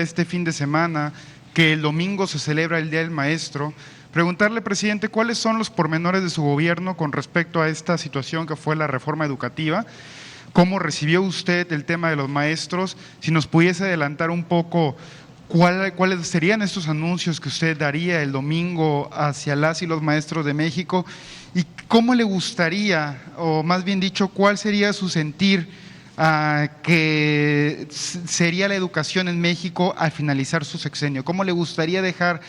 este fin de semana, que el domingo se celebra el Día del Maestro. Preguntarle, presidente, ¿cuáles son los pormenores de su gobierno con respecto a esta situación que fue la reforma educativa? ¿Cómo recibió usted el tema de los maestros? Si nos pudiese adelantar un poco cuáles serían estos anuncios que usted daría el domingo hacia las y los maestros de México, y cómo le gustaría, o más bien dicho, cuál sería su sentir que sería la educación en México al finalizar su sexenio. ¿Cómo le gustaría dejar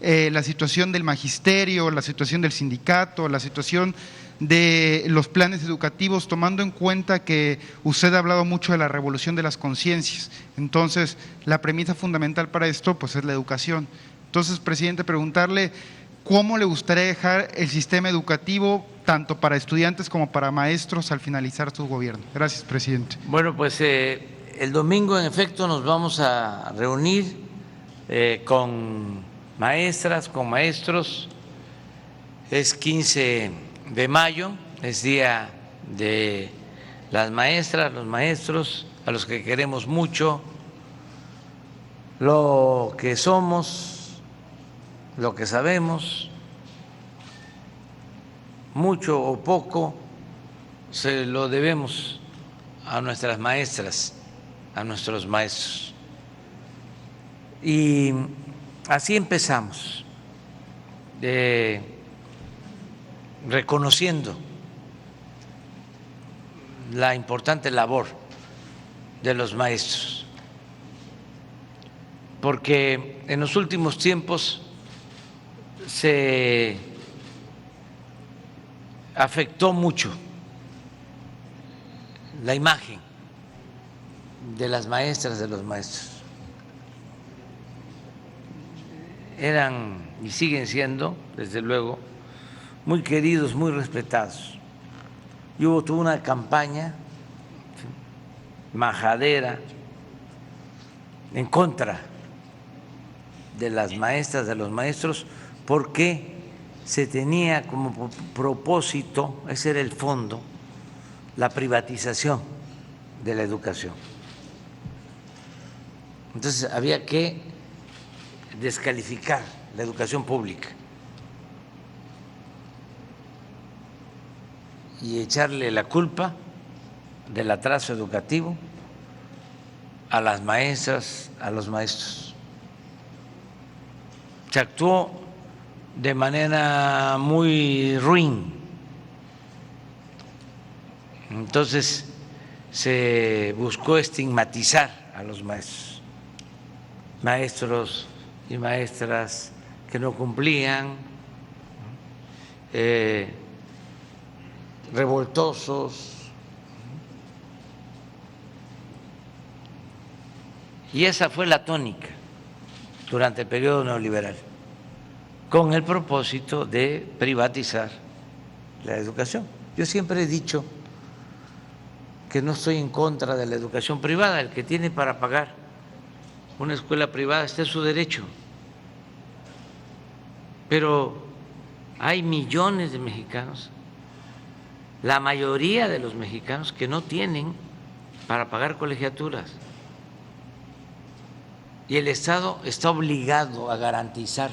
la situación del magisterio, la situación del sindicato, la situación de los planes educativos, tomando en cuenta que usted ha hablado mucho de la revolución de las conciencias? Entonces, la premisa fundamental para esto pues es la educación. Entonces, presidente, preguntarle cómo le gustaría dejar el sistema educativo tanto para estudiantes como para maestros al finalizar su gobierno. Gracias, presidente. Bueno, pues el domingo en efecto nos vamos a reunir con maestras, con maestros. Es 15 de mayo, es día de las maestras, los maestros, a los que queremos mucho, lo que somos, lo que sabemos, mucho o poco, se lo debemos a nuestras maestras, a nuestros maestros. Y así empezamos, reconociendo la importante labor de los maestros, porque en los últimos tiempos se afectó mucho la imagen de las maestras, de los maestros. Eran y siguen siendo, desde luego, muy queridos, muy respetados. Y hubo toda una campaña majadera en contra de las maestras, de los maestros, porque se tenía como propósito, ese era el fondo, la privatización de la educación. Entonces había que descalificar la educación pública y echarle la culpa del atraso educativo a las maestras, a los maestros. Se actuó de manera muy ruin. Entonces se buscó estigmatizar a los maestros, maestros y maestras que no cumplían, revoltosos. Y esa fue la tónica durante el periodo neoliberal, con el propósito de privatizar la educación. Yo siempre he dicho que no estoy en contra de la educación privada. El que tiene para pagar una escuela privada está en su derecho, pero hay millones de mexicanos, la mayoría de los mexicanos, que no tienen para pagar colegiaturas, y el Estado está obligado a garantizar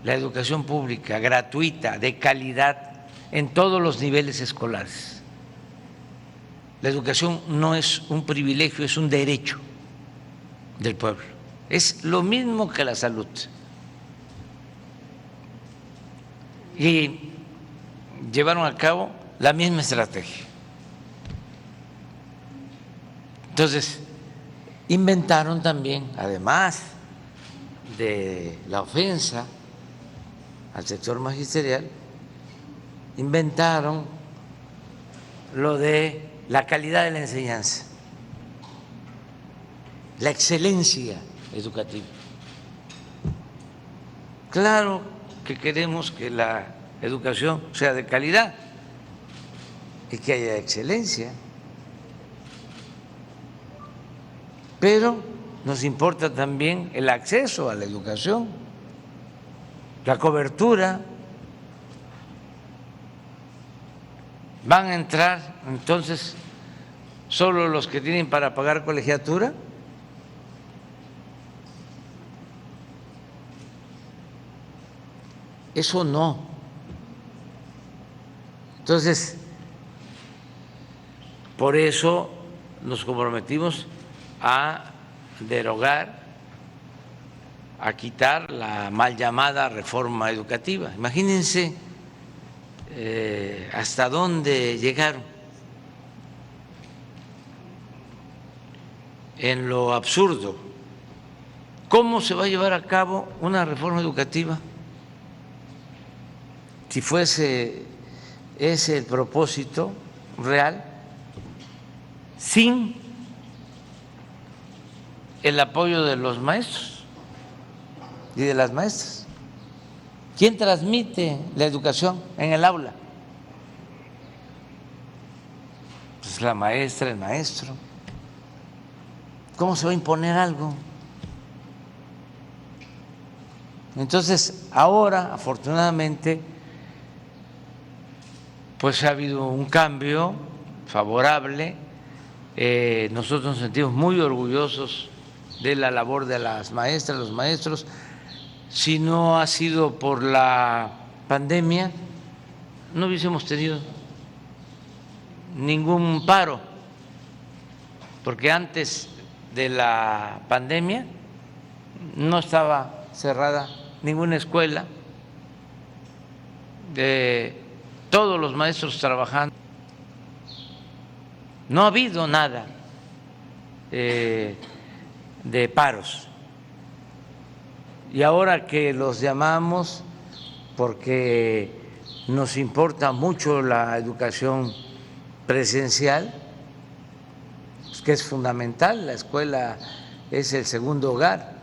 la educación pública, gratuita, de calidad, en todos los niveles escolares. La educación no es un privilegio, es un derecho del pueblo. Es lo mismo que la salud. Y llevaron a cabo la misma estrategia. Entonces, inventaron también, además de la ofensa al sector magisterial, inventaron lo de la calidad de la enseñanza, la excelencia educativa. Claro que queremos que la educación sea de calidad y que haya excelencia, pero nos importa también el acceso a la educación, la cobertura. ¿Van a entrar entonces solo los que tienen para pagar colegiatura? eso no. Entonces, por eso nos comprometimos a derogar, a quitar la mal llamada reforma educativa. Imagínense hasta dónde llegaron en lo absurdo. ¿Cómo se va a llevar a cabo una reforma educativa si fuese ese el propósito real, sin el apoyo de los maestros y de las maestras? ¿Quién transmite la educación en el aula? Pues la maestra, el maestro. ¿Cómo se va a imponer algo? Entonces, ahora, afortunadamente, pues ha habido un cambio favorable. Nosotros nos sentimos muy orgullosos de la labor de las maestras, los maestros. Si no ha sido por la pandemia, no hubiésemos tenido ningún paro, porque antes de la pandemia no estaba cerrada ninguna escuela, todos los maestros trabajando, no ha habido nada de paros. Y ahora que los llamamos, porque nos importa mucho la educación presencial, pues que es fundamental, la escuela es el segundo hogar,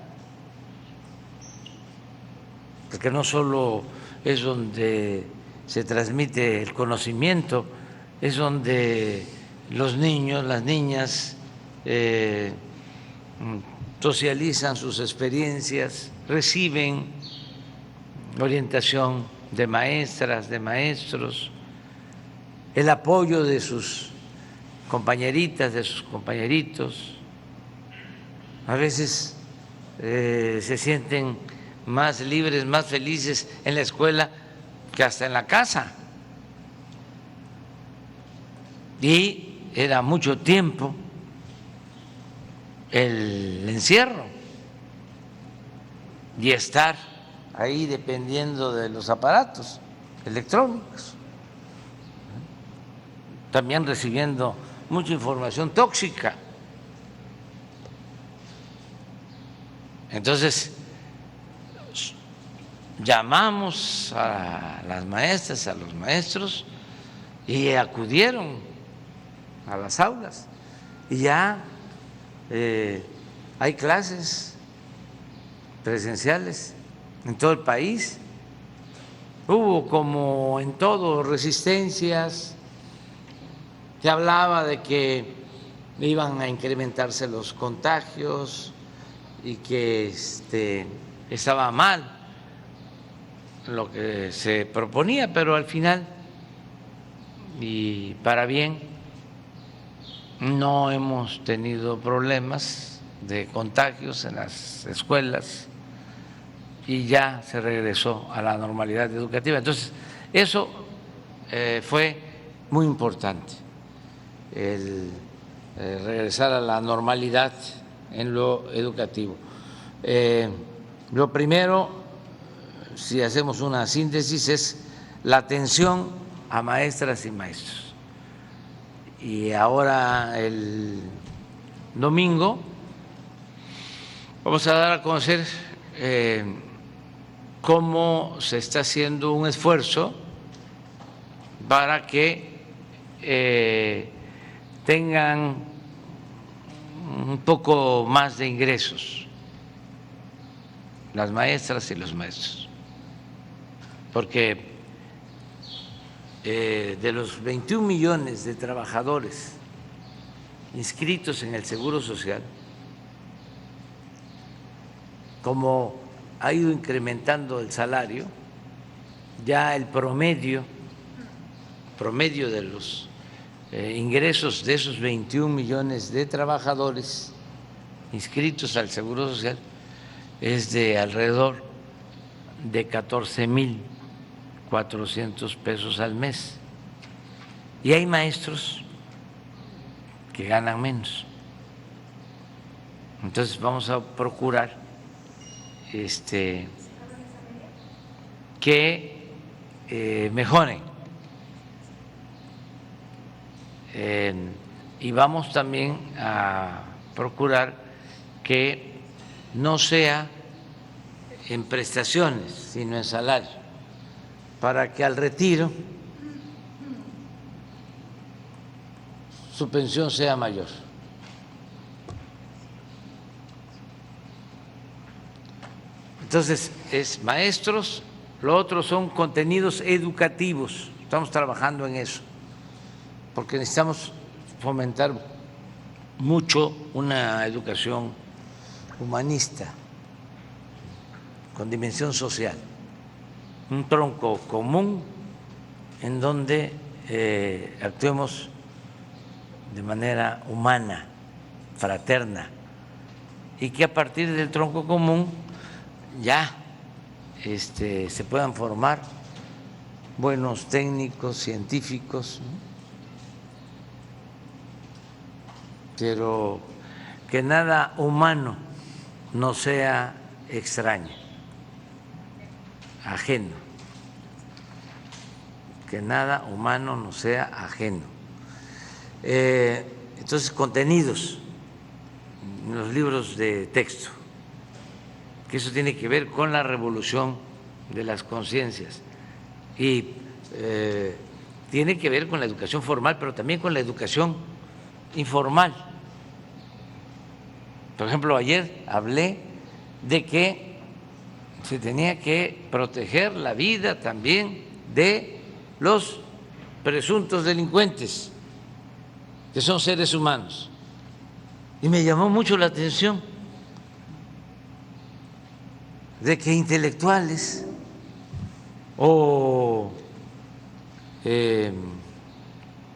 porque no solo es donde se transmite el conocimiento, es donde los niños, las niñas socializan sus experiencias, reciben orientación de maestras, de maestros, el apoyo de sus compañeritas, de sus compañeritos. A veces se sienten más libres, más felices en la escuela que hasta en la casa. Y era mucho tiempo el encierro y estar ahí dependiendo de los aparatos electrónicos, también recibiendo mucha información tóxica. Entonces, llamamos a las maestras, a los maestros, y acudieron a las aulas, y ya hay clases presenciales en todo el país. Hubo, como en todo, resistencias. Se hablaba de que iban a incrementarse los contagios y que estaba mal lo que se proponía, pero al final, y para bien, no hemos tenido problemas de contagios en las escuelas y ya se regresó a la normalidad educativa. Entonces, eso fue muy importante, el regresar a la normalidad en lo educativo. Lo primero, si hacemos una síntesis, es la atención a maestras y maestros. Y ahora el domingo vamos a dar a conocer cómo se está haciendo un esfuerzo para que tengan un poco más de ingresos las maestras y los maestros, porque de los 21 millones de trabajadores inscritos en el Seguro Social, como ha ido incrementando el salario, ya el promedio de los ingresos de esos 21 millones de trabajadores inscritos al Seguro Social es de alrededor de 14,000 400 pesos al mes. Y hay maestros que ganan menos. Entonces vamos a procurar que mejoren. Y vamos también a procurar que no sea en prestaciones, sino en salario, para que al retiro su pensión sea mayor. Entonces, es maestros, lo otro son contenidos educativos, estamos trabajando en eso, porque necesitamos fomentar mucho una educación humanista, con dimensión social, un tronco común en donde actuemos de manera humana, fraterna, y que a partir del tronco común ya se puedan formar buenos técnicos, científicos, ¿no? Pero que nada humano no sea extraño, ajeno, que nada humano no sea ajeno. Entonces, contenidos, los libros de texto, que eso tiene que ver con la revolución de las conciencias y tiene que ver con la educación formal, pero también con la educación informal. Por ejemplo, ayer hablé de que se tenía que proteger la vida también de los presuntos delincuentes, que son seres humanos. Y me llamó mucho la atención de que intelectuales o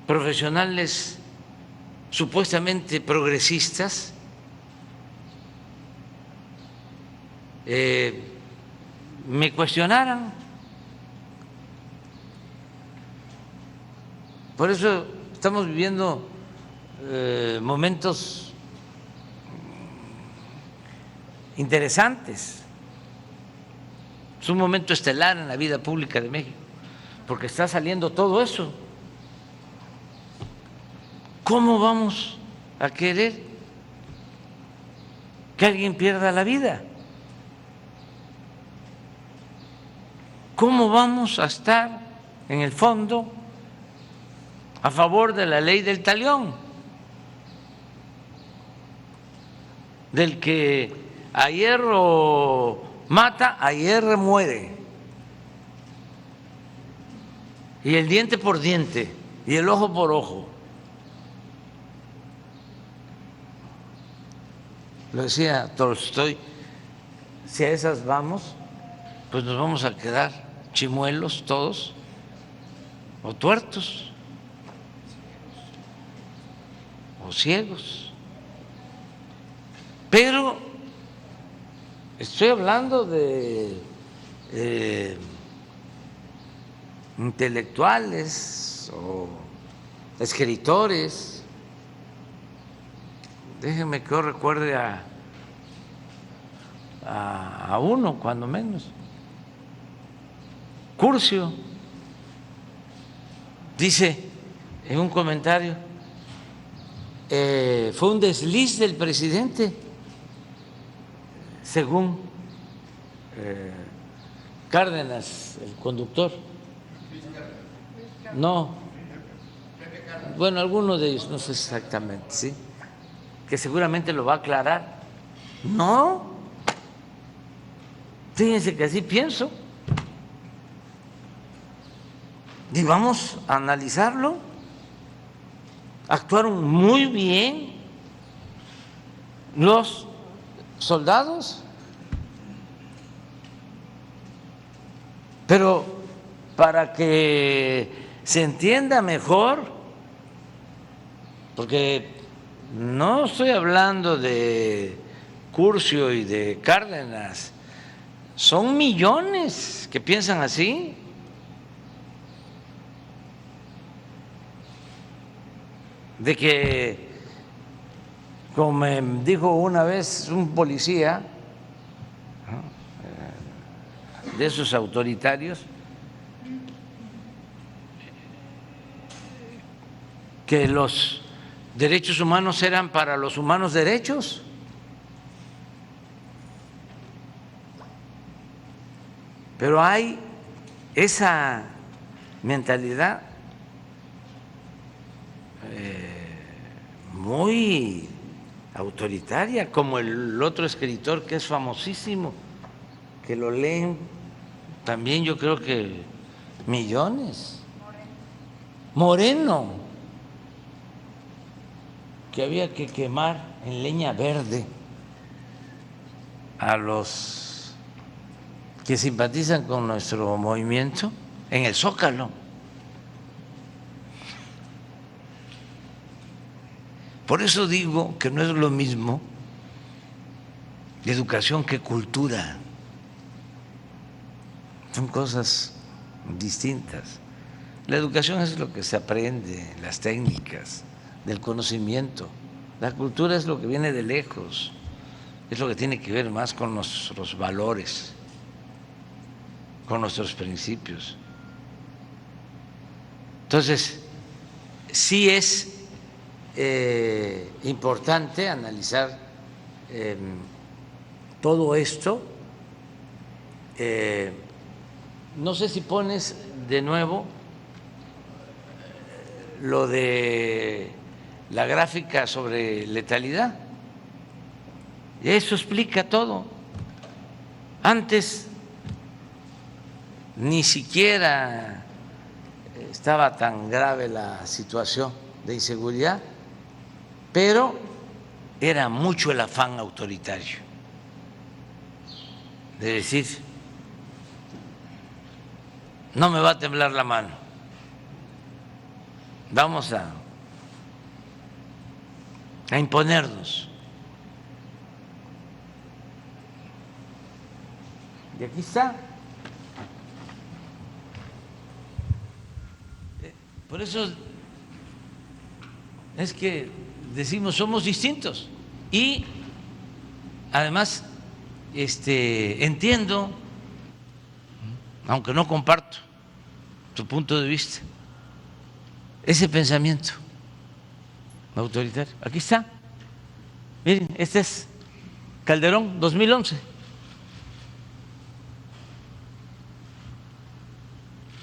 profesionales supuestamente progresistas me cuestionaran. Por eso estamos viviendo momentos interesantes. Es un momento estelar en la vida pública de México, porque está saliendo todo eso. ¿Cómo vamos a querer que alguien pierda la vida? ¿Cómo vamos a estar en el fondo a favor de la ley del talión, del que a hierro mata, a hierro muere, y el diente por diente y el ojo por ojo? Lo decía Tolstoy, si a esas vamos, pues nos vamos a quedar chimuelos todos o tuertos o ciegos. Pero estoy hablando de intelectuales o escritores. Déjenme que yo recuerde a uno, cuando menos. Curcio dice en un comentario, fue un desliz del presidente, según Cárdenas, el conductor. No, bueno, alguno de ellos, no sé exactamente, sí, que seguramente lo va a aclarar. No, fíjense que así pienso. Y vamos a analizarlo. Actuaron muy bien los soldados, pero para que se entienda mejor, porque no estoy hablando de Curcio y de Cárdenas, son millones que piensan así. de que, como me dijo una vez un policía, de esos autoritarios, que los derechos humanos eran para los humanos derechos. Pero hay esa mentalidad muy autoritaria, como el otro escritor que es famosísimo, que lo leen también yo creo que millones, Moreno, que había que quemar en leña verde a los que simpatizan con nuestro movimiento en el Zócalo. Por eso digo que no es lo mismo educación que cultura. Son cosas distintas. La educación es lo que se aprende, las técnicas del conocimiento. La cultura es lo que viene de lejos, es lo que tiene que ver más con nuestros valores, con nuestros principios. Entonces, sí es importante analizar todo esto. No sé si pones de nuevo lo de la gráfica sobre letalidad. Eso explica todo. Antes ni siquiera estaba tan grave la situación de inseguridad, pero era mucho el afán autoritario de decir, no me va a temblar la mano, vamos a imponernos. Y aquí está. Por eso es que decimos somos distintos y además entiendo, aunque no comparto tu punto de vista, ese pensamiento autoritario. Aquí está. Miren, este es Calderón 2011.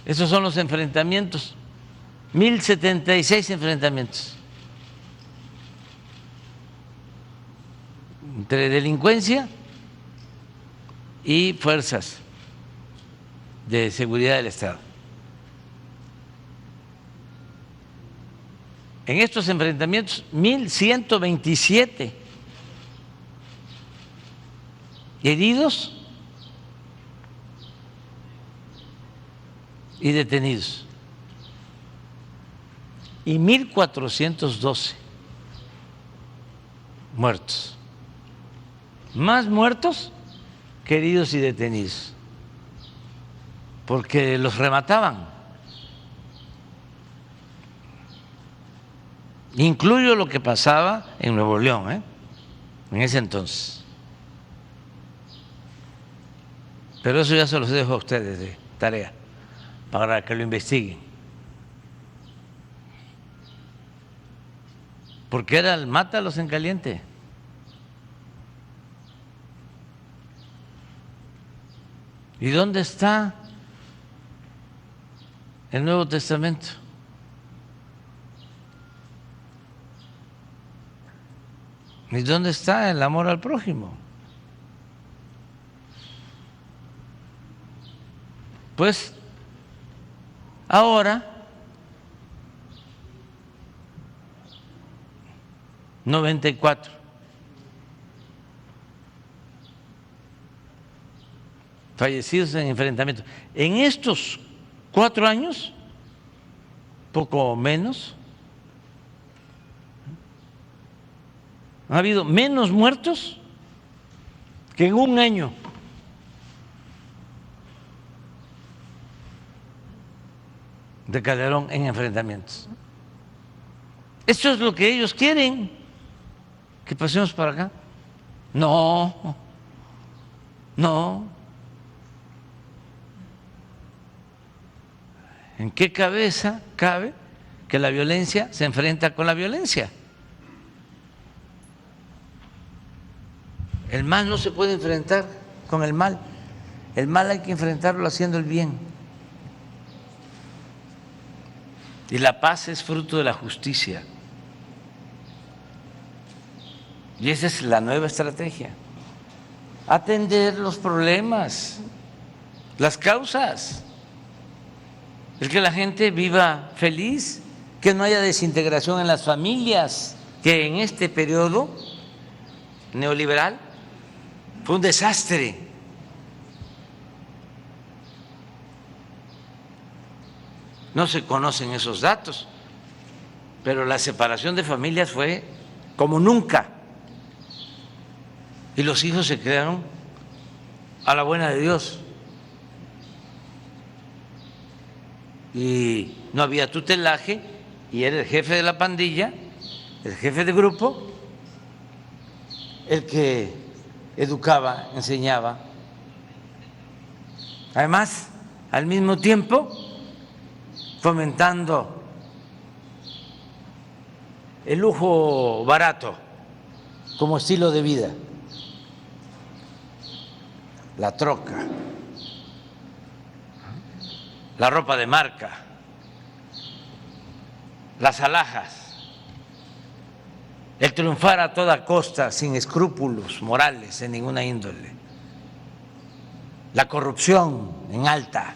Esos son los enfrentamientos, 1076 enfrentamientos entre delincuencia y fuerzas de seguridad del Estado. En estos enfrentamientos, 1127 heridos y detenidos, y 1412 muertos, más muertos que heridos y detenidos, porque los remataban. Incluyo lo que pasaba en Nuevo León, en ese entonces. Pero eso ya se los dejo a ustedes de tarea, para que lo investiguen. Porque era el mátalos en caliente. ¿Y dónde está el Nuevo Testamento? ¿Y dónde está el amor al prójimo? Pues ahora 94 fallecidos en enfrentamientos. En estos 4 años, poco menos, ha habido menos muertos que en un año. De Calderón en enfrentamientos. Esto es lo que ellos quieren, que pasemos para acá. No, no. ¿En qué cabeza cabe que la violencia se enfrenta con la violencia? El mal no se puede enfrentar con el mal. El mal hay que enfrentarlo haciendo el bien. Y la paz es fruto de la justicia. Y esa es la nueva estrategia. Atender los problemas, las causas. El que la gente viva feliz, que no haya desintegración en las familias, que en este periodo neoliberal fue un desastre. No se conocen esos datos, pero la separación de familias fue como nunca. Y los hijos se quedaron a la buena de Dios. Y no había tutelaje, y era el jefe de la pandilla, el jefe de grupo, el que educaba, enseñaba. Además, al mismo tiempo, fomentando el lujo barato como estilo de vida, la troca, la ropa de marca, las alhajas, el triunfar a toda costa sin escrúpulos morales en ninguna índole, la corrupción en alta.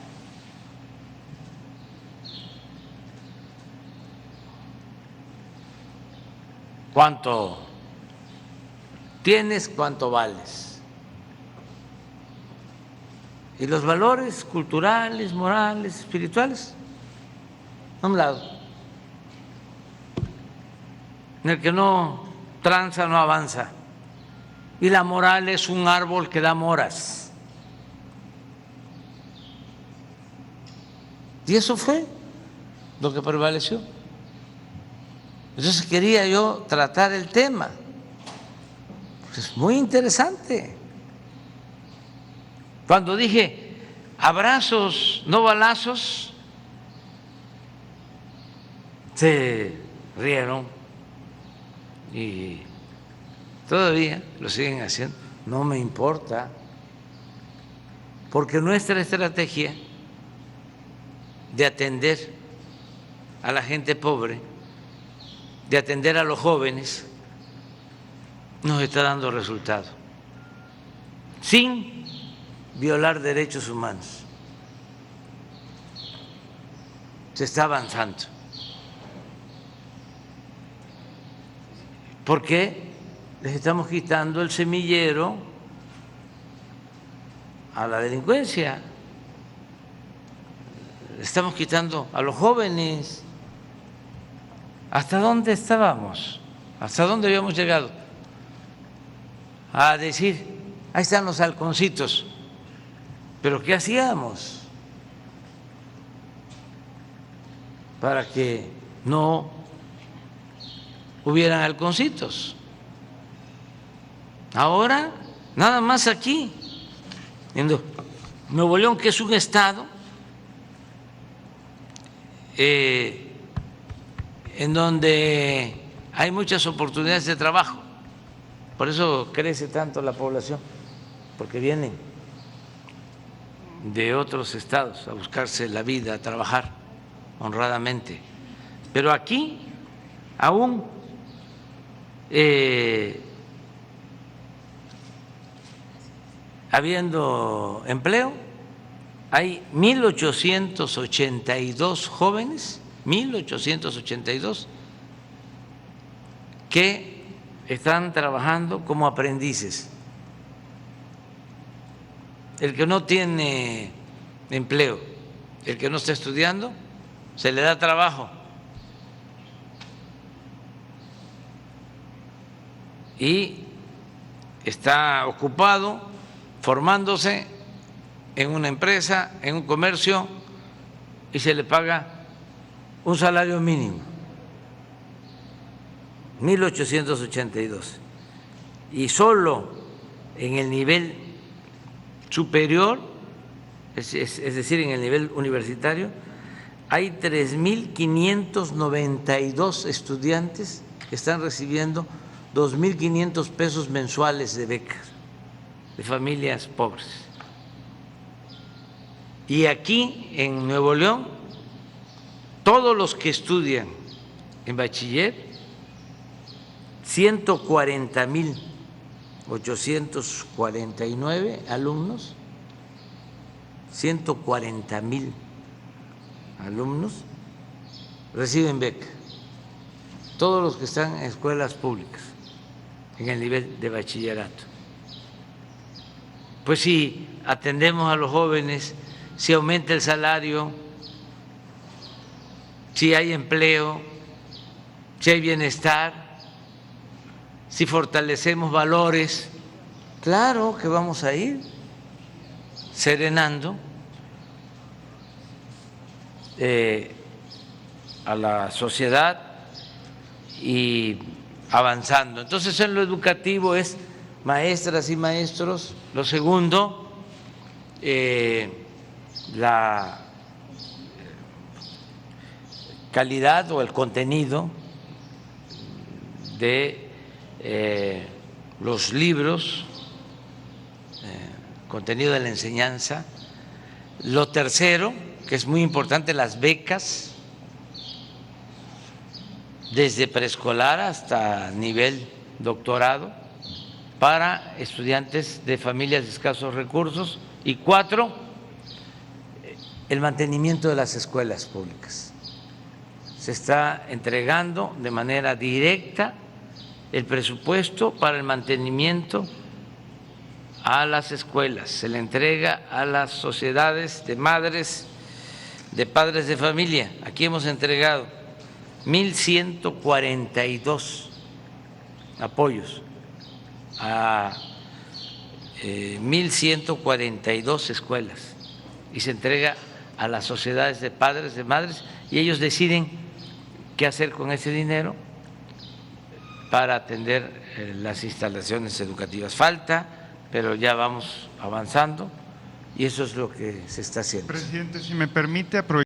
¿Cuánto tienes? ¿Cuánto vales? Y los valores culturales, morales, espirituales, a un lado. En el que no tranza, no avanza. Y la moral es un árbol que da moras. Y eso fue lo que prevaleció. Entonces quería yo tratar el tema. Es muy interesante. Cuando dije abrazos, no balazos, se rieron y todavía lo siguen haciendo. No me importa, porque nuestra estrategia de atender a la gente pobre, de atender a los jóvenes, nos está dando resultado, sin violar derechos humanos. Se está avanzando. Porque les estamos quitando el semillero a la delincuencia, le estamos quitando a los jóvenes. ¿Hasta dónde estábamos? ¿Hasta dónde habíamos llegado? A decir, ahí están los halconcitos. ¿Pero qué hacíamos para que no hubieran halconcitos? Ahora, nada más aquí, en Nuevo León, que es un estado en donde hay muchas oportunidades de trabajo, por eso crece tanto la población, porque vienen de otros estados a buscarse la vida, a trabajar honradamente. Pero aquí, aún habiendo empleo, hay 1,882 jóvenes, 1,882, que están trabajando como aprendices. El que no tiene empleo, el que no está estudiando, se le da trabajo. Y está ocupado formándose en una empresa, en un comercio, y se le paga un salario mínimo. 1882. Y solo en el nivel superior, es decir, en el nivel universitario, hay 3.592 estudiantes que están recibiendo 2.500 pesos mensuales de becas de familias pobres. Y aquí en Nuevo León, todos los que estudian en bachiller, 140.849 alumnos, 140.000 alumnos reciben beca, todos los que están en escuelas públicas, en el nivel de bachillerato. Pues si atendemos a los jóvenes, si aumenta el salario, si hay empleo, si hay bienestar, si fortalecemos valores, claro que vamos a ir serenando a la sociedad y avanzando. Entonces, en lo educativo es maestras y maestros. Lo segundo, la calidad o el contenido de los libros, contenido de la enseñanza. Lo tercero, que es muy importante, las becas, desde preescolar hasta nivel doctorado, para estudiantes de familias de escasos recursos. Y 4, el mantenimiento de las escuelas públicas. Se está entregando de manera directa el presupuesto para el mantenimiento a las escuelas, se le entrega a las sociedades de madres, de padres de familia. Aquí hemos entregado 1.142 apoyos a 1.142 escuelas y se entrega a las sociedades de padres, de madres, y ellos deciden qué hacer con ese dinero para atender las instalaciones educativas. Falta, pero ya vamos avanzando y eso es lo que se está haciendo. Presidente, si me permite,